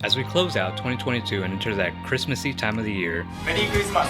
As we close out 2022 and enter that Christmassy time of the year, Merry Christmas!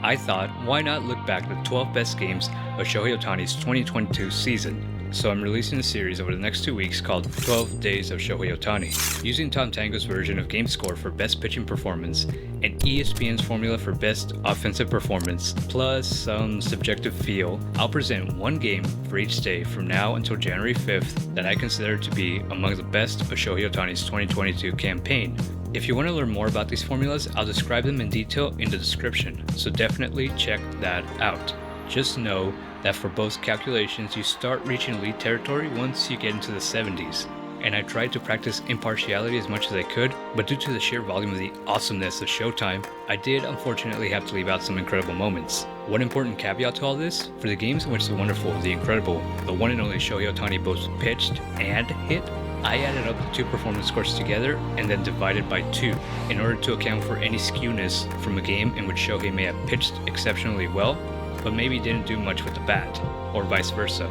I thought, why not look back at the 12 best games of Shohei Ohtani's 2022 season? So I'm releasing a series over the next 2 weeks called 12 Days of Shohei Ohtani. Using Tom Tango's version of Game Score for best pitching performance and ESPN's formula for best offensive performance, plus some subjective feel, I'll present one game for each day from now until January 5th that I consider to be among the best of Shohei Ohtani's 2022 campaign. If you want to learn more about these formulas, I'll describe them in detail in the description, so definitely check that out. Just know that for both calculations, you start reaching elite territory once you get into the 70s. And I tried to practice impartiality as much as I could, but due to the sheer volume of the awesomeness of Showtime, I did unfortunately have to leave out some incredible moments. One important caveat to all this, for the games in which the wonderful, the incredible, the one and only Shohei Ohtani both pitched and hit, I added up the two performance scores together and then divided by 2 in order to account for any skewness from a game in which Shohei may have pitched exceptionally well, but maybe didn't do much with the bat, or vice versa.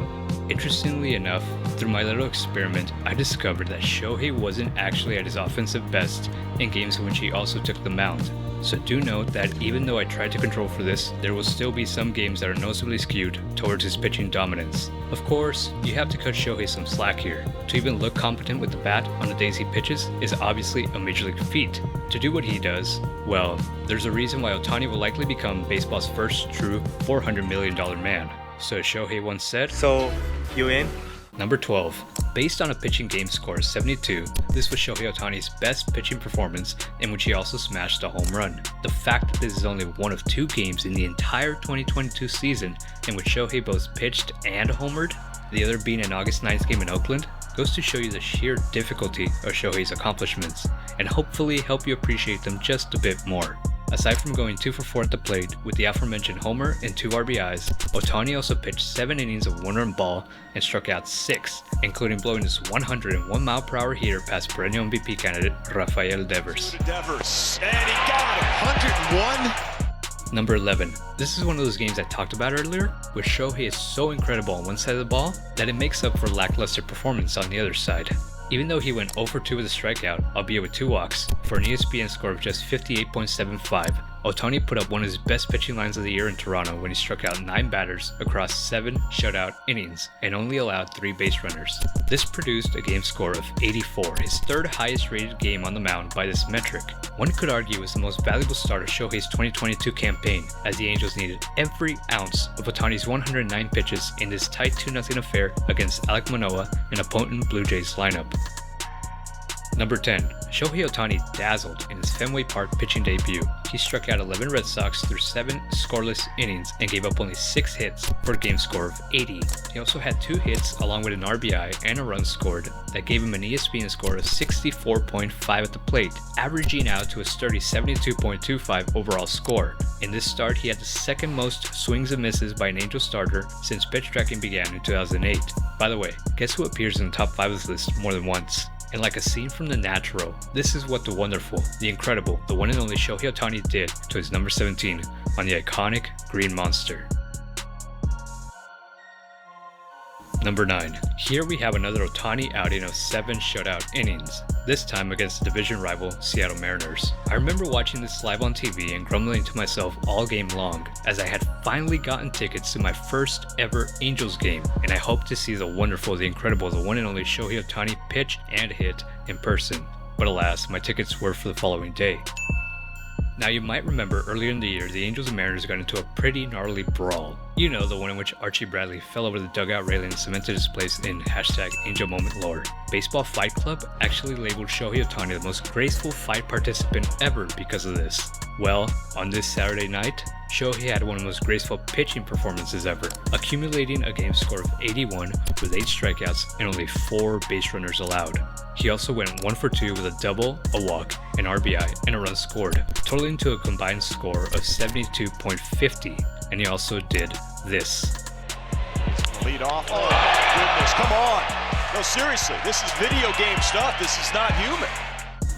Interestingly enough, through my little experiment, I discovered that Shohei wasn't actually at his offensive best in games in which he also took the mound. So do note that even though I tried to control for this, there will still be some games that are noticeably skewed towards his pitching dominance. Of course, you have to cut Shohei some slack here. To even look competent with the bat on the days he pitches is obviously a major league feat. To do what he does, well, there's a reason why Ohtani will likely become baseball's first true $400 million man. So as Shohei once said, So, you in? Number 12. Based on a pitching game score of 72, this was Shohei Ohtani's best pitching performance in which he also smashed a home run. The fact that this is only one of 2 games in the entire 2022 season in which Shohei both pitched and homered, the other being an August 9th game in Oakland, goes to show you the sheer difficulty of Shohei's accomplishments, and hopefully help you appreciate them just a bit more. Aside from going 2 for 4 at the plate with the aforementioned homer and 2 RBIs, Ohtani also pitched 7 innings of one-run ball and struck out 6, including blowing his 101-mile-per-hour heater past perennial MVP candidate Rafael Devers. And he got him, 101. Number 11. This is one of those games I talked about earlier, where Shohei is so incredible on one side of the ball that it makes up for lackluster performance on the other side. Even though he went 0 for 2 with a strikeout, albeit with 2 walks, for an ESPN score of just 58.75, Ohtani put up one of his best pitching lines of the year in Toronto when he struck out 9 batters across 7 shutout innings and only allowed 3 base runners. This produced a game score of 84, his 3rd highest rated game on the mound by this metric. One could argue it was the most valuable start of Shohei's 2022 campaign, as the Angels needed every ounce of Ohtani's 109 pitches in this tight 2-0 affair against Alek Manoah and a potent Blue Jays lineup. Number 10. Shohei Ohtani dazzled in his Fenway Park pitching debut. He struck out 11 Red Sox through 7 scoreless innings and gave up only 6 hits for a game score of 80. He also had 2 hits along with an RBI and a run scored that gave him an ESPN score of 64.5 at the plate, averaging out to a sturdy 72.25 overall score. In this start, he had the 2nd most swings and misses by an Angel starter since pitch tracking began in 2008. By the way, guess who appears in the top 5 of this list more than once? And like a scene from The Natural, this is what the wonderful, the incredible, the one and only Shohei Ohtani did to his number 17 on the iconic Green Monster. Number 9. Here we have another Ohtani outing of 7 shutout innings, this time against the division rival Seattle Mariners. I remember watching this live on TV and grumbling to myself all game long, as I had finally gotten tickets to my first ever Angels game, and I hoped to see the wonderful, the incredible, the one and only Shohei Ohtani pitch and hit in person. But alas, my tickets were for the following day. Now you might remember earlier in the year, the Angels and Mariners got into a pretty gnarly brawl. You know, the one in which Archie Bradley fell over the dugout railing and cemented his place in #Angel Moment lore. Baseball Fight Club actually labeled Shohei Ohtani the most graceful fight participant ever because of this. Well, on this Saturday night, Shohei had one of the most graceful pitching performances ever, accumulating a game score of 81 with 8 strikeouts and only 4 base runners allowed. He also went 1 for 2 with a double, a walk, an RBI, and a run scored, totaling to a combined score of 72.50, and he also did this. Lead off. Oh my goodness, come on. No, seriously, this is video game stuff. This is not human.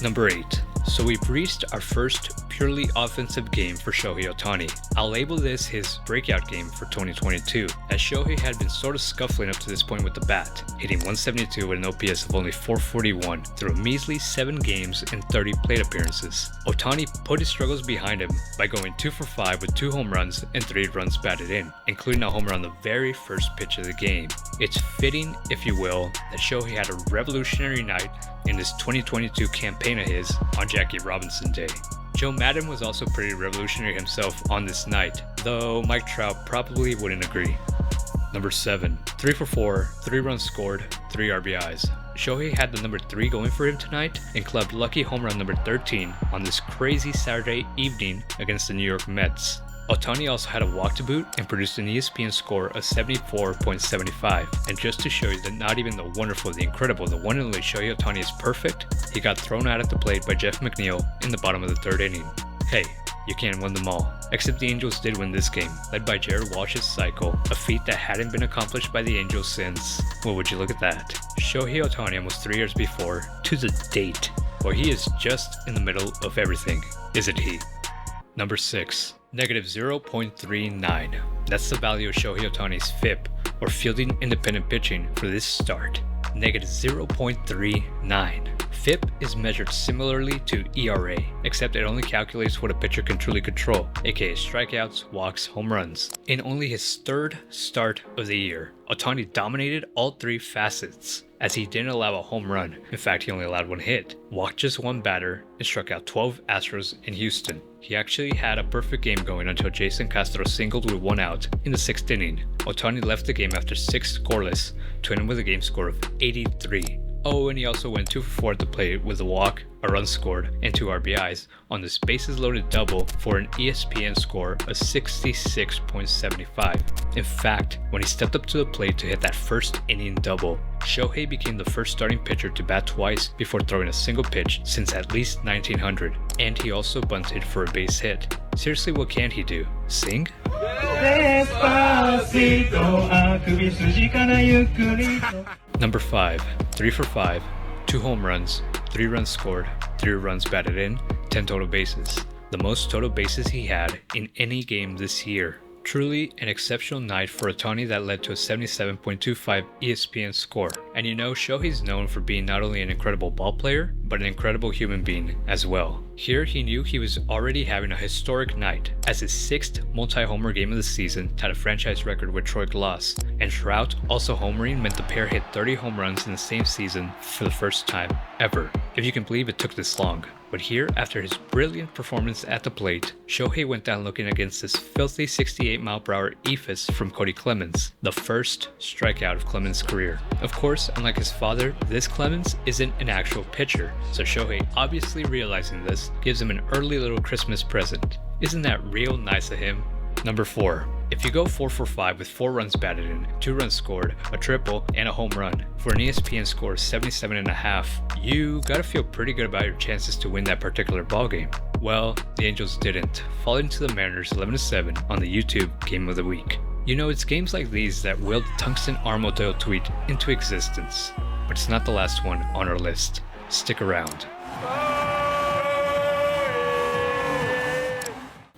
Number 8. So we've reached our first purely offensive game for Shohei Ohtani. I'll label this his breakout game for 2022, as Shohei had been sort of scuffling up to this point with the bat, hitting 172 with an OPS of only 441 through a measly 7 games and 30 plate appearances. Ohtani put his struggles behind him by going 2 for 5 with 2 home runs and 3 runs batted in, including a homer on the very first pitch of the game. It's fitting, if you will, that Shohei had a revolutionary night in this 2022 campaign of his on Jackie Robinson Day. Joe Madden was also pretty revolutionary himself on this night, though Mike Trout probably wouldn't agree. Number 7. 3 for 4, 3 runs scored, 3 RBIs. Shohei had the number 3 going for him tonight and clubbed lucky home run number 13 on this crazy Saturday evening against the New York Mets. Ohtani also had a walk to boot and produced an ESPN score of 74.75. And just to show you that not even the wonderful, the incredible, the one and only Shohei Ohtani is perfect, he got thrown out at the plate by Jeff McNeil in the bottom of the 3rd inning. Hey, you can't win them all. Except the Angels did win this game, led by Jared Walsh's cycle, a feat that hadn't been accomplished by the Angels since, well, would you look at that, Shohei Ohtani almost 3 years before, to the date, where he is just in the middle of everything, isn't he? Number 6. Negative 0.39. That's the value of Shohei Ohtani's FIP, or fielding independent pitching, for this start. Negative 0.39. FIP is measured similarly to ERA, except it only calculates what a pitcher can truly control, aka strikeouts, walks, home runs. In only his 3rd start of the year, Ohtani dominated all 3 facets, as he didn't allow a home run. In fact, he only allowed 1 hit, walked just 1 batter, and struck out 12 Astros in Houston. He actually had a perfect game going until Jason Castro singled with 1 out in the 6th inning. Ohtani left the game after 6 scoreless to end with a game score of 83. Oh, and he also went 2 for 4 at the plate with a walk, a run scored, and 2 RBIs on this bases loaded double for an ESPN score of 66.75. In fact, when he stepped up to the plate to hit that first inning double, Shohei became the first starting pitcher to bat twice before throwing a single pitch since at least 1900, and he also bunted for a base hit. Seriously, what can he do? Sing? Number 5. 3 for 5, 2 home runs, 3 runs scored, 3 runs batted in, 10 total bases. The most total bases he had in any game this year. Truly an exceptional night for Ohtani that led to a 77.25 ESPN score. And you know, Shohei's known for being not only an incredible ball player, but an incredible human being as well. Here he knew he was already having a historic night, as his 6th multi-homer game of the season tied a franchise record with Troy Glaus, and Trout also homering meant the pair hit 30 home runs in the same season for the first time ever, if you can believe it took this long. But here, after his brilliant performance at the plate, Shohei went down looking against this filthy 68-mile-per-hour eephus from Cody Clemens, the first strikeout of Clemens' career. Of course, unlike his father, this Clemens isn't an actual pitcher, so Shohei, obviously realizing this, gives him an early little Christmas present. Isn't that real nice of him? Number 4. If you go 4 for 5 with 4 runs batted in, 2 runs scored, a triple, and a home run, for an ESPN score of 77.5, you gotta feel pretty good about your chances to win that particular ballgame. Well, the Angels didn't, falling to the Mariners 11-7 on the YouTube Game of the Week. You know, it's games like these that willed the Tungsten Arm O'Doyle tweet into existence. But it's not the last one on our list. Stick around.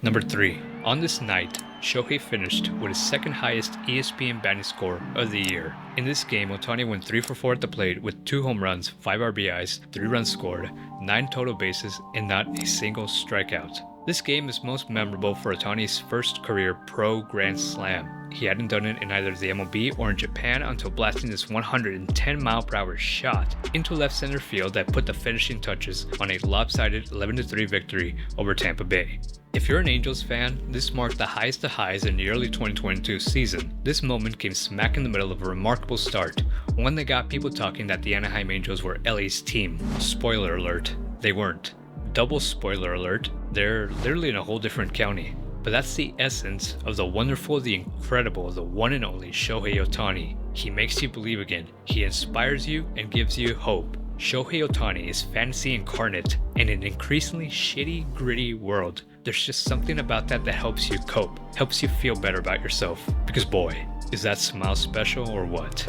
Number 3. On this night, Shohei finished with his 2nd highest ESPN batting score of the year. In this game, Ohtani went 3 for 4 at the plate with 2 home runs, 5 RBIs, 3 runs scored, 9 total bases, and not a single strikeout. This game is most memorable for Ohtani's first career pro Grand Slam. He hadn't done it in either the MLB or in Japan until blasting this 110-mile-per-hour shot into left center field that put the finishing touches on a lopsided 11-3 victory over Tampa Bay. If you're an Angels fan, this marked the highest of highs in the early 2022 season. This moment came smack in the middle of a remarkable start, one that got people talking that the Anaheim Angels were LA's team. Spoiler alert, they weren't. Double spoiler alert, they're literally in a whole different county. But that's the essence of the wonderful, the incredible, the one and only Shohei Ohtani. He makes you believe again. He inspires you and gives you hope. Shohei Ohtani is fantasy incarnate, and in an increasingly shitty, gritty world, there's just something about that helps you cope, helps you feel better about yourself. Because boy, is that smile special or what?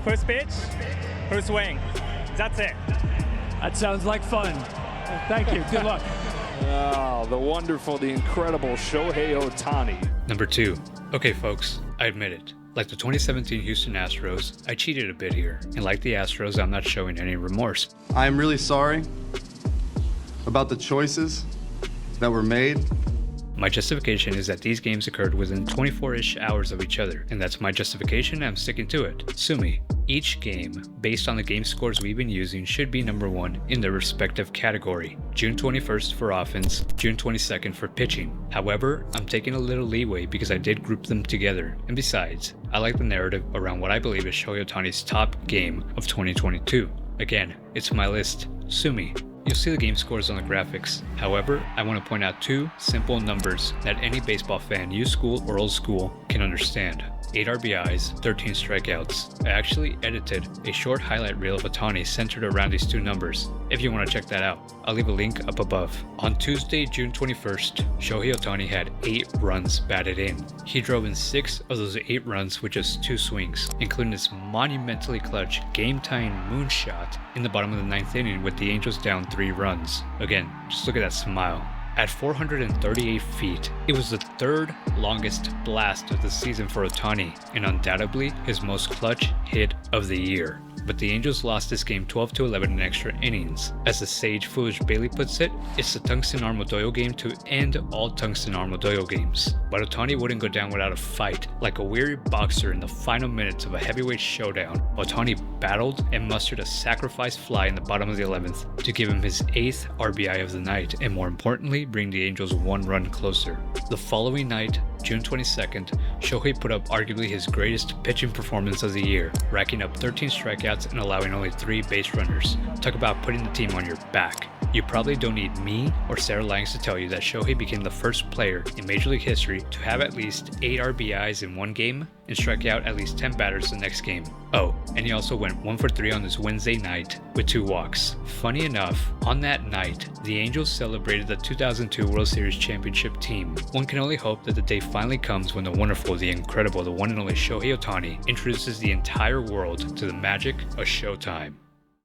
First pitch, first swing. That's it. That sounds like fun. Thank you. Good luck. Oh, the wonderful, the incredible Shohei Ohtani. Number 2. Okay, folks, I admit it. Like the 2017 Houston Astros, I cheated a bit here. And like the Astros, I'm not showing any remorse. I am really sorry about the choices that were made. My justification is that these games occurred within 24-ish hours of each other, and that's my justification and I'm sticking to it. Sue me. Each game, based on the game scores we've been using, should be number 1 in their respective category. June 21st for offense, June 22nd for pitching. However, I'm taking a little leeway because I did group them together, and besides, I like the narrative around what I believe is Shohei Ohtani's top game of 2022. Again, it's my list. Sue me. You'll see the game scores on the graphics. However, I want to point out 2 simple numbers that any baseball fan, new school or old school, can understand. 8 RBIs, 13 strikeouts. I actually edited a short highlight reel of Ohtani centered around these 2 numbers, if you want to check that out. I'll leave a link up above. On Tuesday, June 21st, Shohei Ohtani had 8 runs batted in. He drove in 6 of those 8 runs with just 2 swings, including this monumentally clutch, game-tying moonshot in the bottom of the 9th inning with the Angels down 3 runs. Again, just look at that smile. At 438 feet, it was the 3rd longest blast of the season for Ohtani, and undoubtedly his most clutch hit of the year. But the Angels lost this game 12-11 in extra innings. As the sage Foolish Bailey puts it, it's the Tungsten Arm O'Doyle game to end all Tungsten Arm O'Doyle games. But Ohtani wouldn't go down without a fight. Like a weary boxer in the final minutes of a heavyweight showdown, Ohtani battled and mustered a sacrifice fly in the bottom of the 11th to give him his 8th RBI of the night, and more importantly, bring the Angels 1 run closer. The following night, June 22nd, Shohei put up arguably his greatest pitching performance of the year, racking up 13 strikeouts and allowing only 3 base runners. Talk about putting the team on your back. You probably don't need me or Sarah Langs to tell you that Shohei became the first player in Major League history to have at least 8 RBIs in one game and strike out at least 10 batters the next game. Oh, and he also went 1 for 3 on this Wednesday night with 2 walks. Funny enough, on that night, the Angels celebrated the 2002 World Series championship team. One can only hope that the day finally comes when the wonderful, the incredible, the one and only Shohei Ohtani introduces the entire world to the magic of Showtime.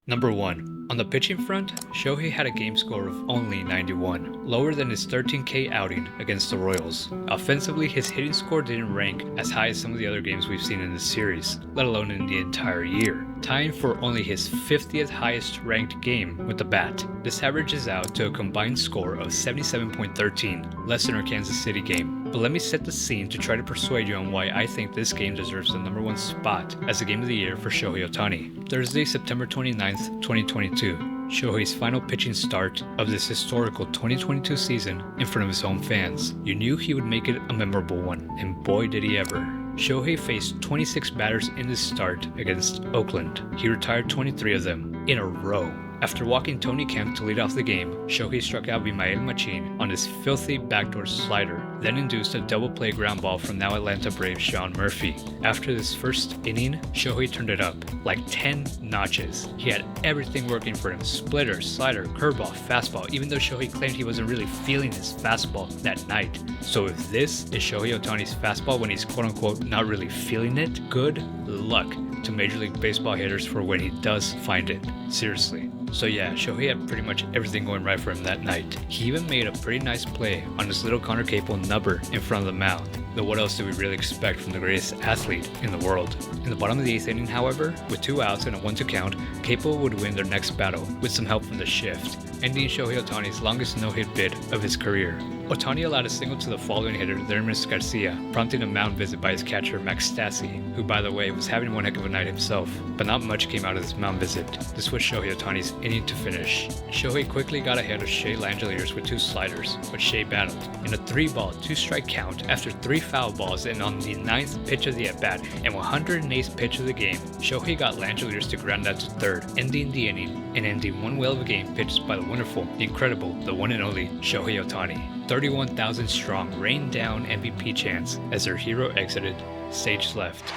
Number 1. On the pitching front, Shohei had a game score of only 91, lower than his 13K outing against the Royals. Offensively, his hitting score didn't rank as high as some of the other games we've seen in this series, let alone in the entire year, tying for only his 50th highest ranked game with the bat. This averages out to a combined score of 77.13, less than our Kansas City game. But let me set the scene to try to persuade you on why I think this game deserves the number 1 spot as the game of the year for Shohei Ohtani. Thursday, September 29th, 2022. Shohei's final pitching start of this historical 2022 season in front of his home fans. You knew he would make it a memorable one, and boy did he ever. Shohei faced 26 batters in this start against Oakland. He retired 23 of them in a row. After walking Tony Kemp to lead off the game, Shohei struck out Vimael Machin on his filthy backdoor slider, then induced a double play ground ball from now Atlanta Braves Sean Murphy. After this first inning, Shohei turned it up, like 10 notches. He had everything working for him: splitter, slider, curveball, fastball, even though Shohei claimed he wasn't really feeling his fastball that night. So if this is Shohei Ohtani's fastball when he's quote-unquote not really feeling it, good luck to Major League Baseball hitters for when he does find it. Seriously. So yeah, Shohei had pretty much everything going right for him that night. He even made a pretty nice play on his little Connor Capel nubber in front of the mound. Though what else do we really expect from the greatest athlete in the world? In the bottom of the 8th inning, however, with 2 outs and a 1-2 count, Capel would win their next battle with some help from the shift, ending Shohei Ohtani's longest no-hit bid of his career. Ohtani allowed a single to the following hitter, Dermis Garcia, prompting a mound visit by his catcher Max Stassi, who by the way was having one heck of a night himself, but not much came out of this mound visit. This was Shohei Ohtani's inning to finish. Shohei quickly got ahead of Shea Langeliers with 2 sliders, but Shea battled in a 3-ball, 2-strike count after 3 foul balls, and on the 9th pitch of the at-bat and 108th pitch of the game, Shohei got Langeliers to ground out to 3rd, ending the inning and ending one whale of a game pitched by the wonderful, the incredible, the one and only Shohei Ohtani. 31,000 strong rained down MVP chants as their hero exited stage left.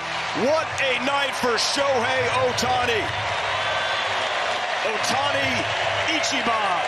What a night for Shohei Ohtani. Ohtani Ichiban.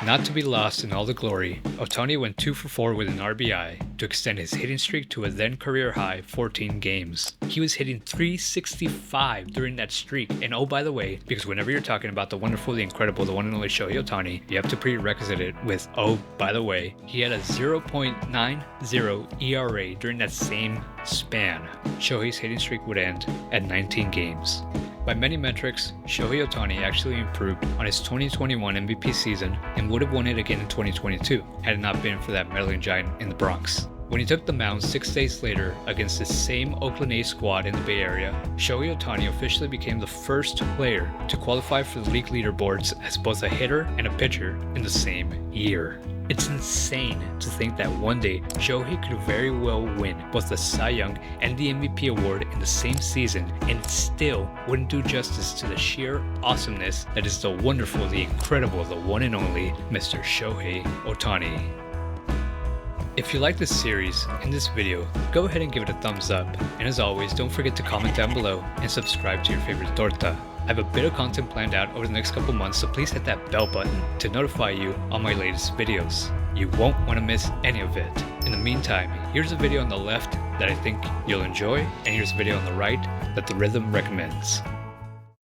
Not to be lost in all the glory, Ohtani went 2 for 4 with an RBI to extend his hitting streak to a then career high 14 games. He was hitting .365 during that streak, and oh by the way, because whenever you're talking about the wonderful, the incredible, the one and only Shohei Ohtani, you have to prerequisite it with oh by the way, he had a 0.90 ERA during that same span. Shohei's hitting streak would end at 19 games. By many metrics, Shohei Ohtani actually improved on his 2021 MVP season and would have won it again in 2022 had it not been for that meddling giant in the Bronx. When he took the mound 6 days later against the same Oakland A's squad in the Bay Area, Shohei Ohtani officially became the first player to qualify for the league leaderboards as both a hitter and a pitcher in the same year. It's insane to think that one day Shohei could very well win both the Cy Young and the MVP award in the same season, and it still wouldn't do justice to the sheer awesomeness that is the wonderful, the incredible, the one and only Mr. Shohei Ohtani. If you like this series and this video, go ahead and give it a thumbs up, and as always, don't forget to comment down below and subscribe to your favorite torta. I have a bit of content planned out over the next couple months, so please hit that bell button to notify you on my latest videos. You won't want to miss any of it. In the meantime, here's a video on the left that I think you'll enjoy, and here's a video on the right that the rhythm recommends.